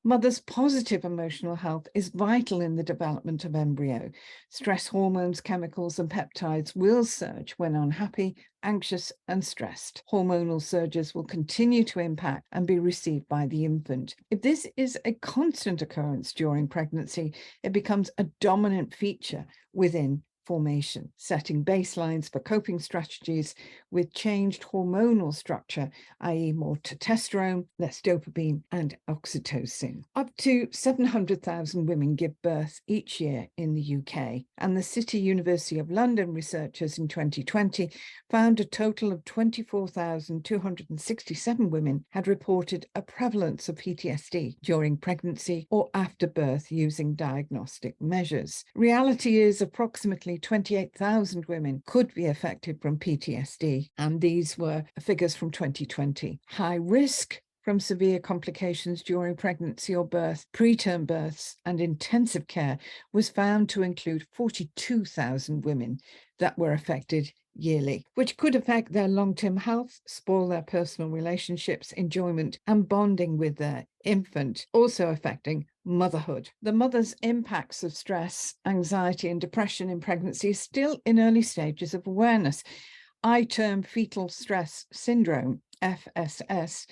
Mother's positive emotional health is vital in the development of embryo. Stress hormones, chemicals, and peptides will surge when unhappy, anxious, and stressed. Hormonal surges will continue to impact and be received by the infant. If this is a constant occurrence during pregnancy, it becomes a dominant feature within formation, setting baselines for coping strategies with changed hormonal structure, i.e. more testosterone, less dopamine, and oxytocin. Up to 700,000 women give birth each year in the UK, and the City University of London researchers in 2020 found a total of 24,267 women had reported a prevalence of PTSD during pregnancy or after birth using diagnostic measures. Reality is approximately 28,000 women could be affected from PTSD, and these were figures from 2020. High risk from severe complications during pregnancy or birth, preterm births, and intensive care was found to include 42,000 women that were affected yearly, which could affect their long-term health, spoil their personal relationships, enjoyment, and bonding with their infant, also affecting motherhood. The mother's impacts of stress, anxiety, and depression in pregnancy is still in early stages of awareness. I term fetal stress syndrome, FSS,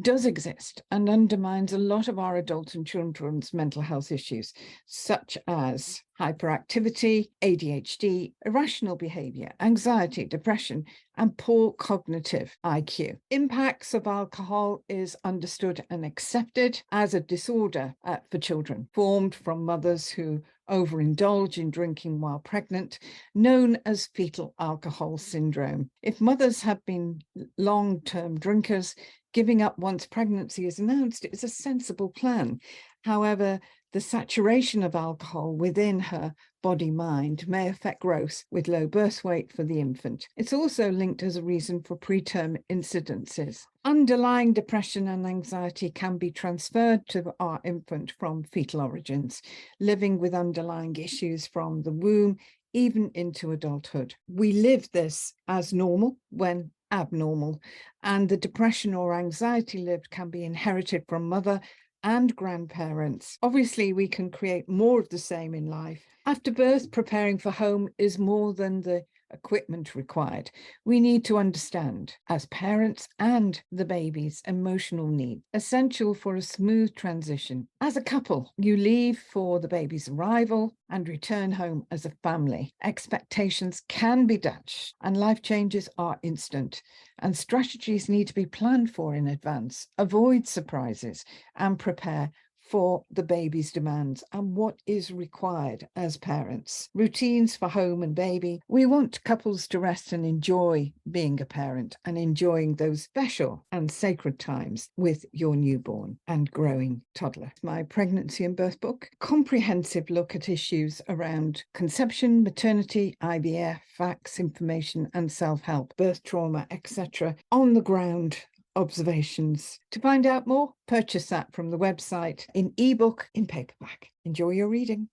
does exist and undermines a lot of our adult and children's mental health issues, such as hyperactivity, ADHD, irrational behavior, anxiety, depression, and poor cognitive IQ. Impacts of alcohol is understood and accepted as a disorder for children, formed from mothers who overindulge in drinking while pregnant, known as fetal alcohol syndrome. If mothers have been long-term drinkers, giving up once pregnancy is announced is a sensible plan. However, the saturation of alcohol within her body-mind may affect growth with low birth weight for the infant. It's also linked as a reason for preterm incidences. Underlying depression and anxiety can be transferred to our infant from fetal origins, living with underlying issues from the womb even into adulthood. We live this as normal when abnormal, and the depression or anxiety lived can be inherited from mother and grandparents. Obviously, we can create more of the same in life. After birth, preparing for home is more than the equipment required. We need to understand, as parents and the baby's emotional need, essential for a smooth transition. As a couple, you leave for the baby's arrival and return home as a family. Expectations can be dashed and life changes are instant, and strategies need to be planned for in advance. Avoid surprises and prepare for the baby's demands and what is required as parents. Routines for home and baby. We want couples to rest and enjoy being a parent and enjoying those special and sacred times with your newborn and growing toddler. My pregnancy and birth book, comprehensive look at issues around conception, maternity, IVF, facts, information, and self-help, birth trauma, etc. on the ground observations. To find out more, purchase that from the website in ebook, in paperback. Enjoy your reading.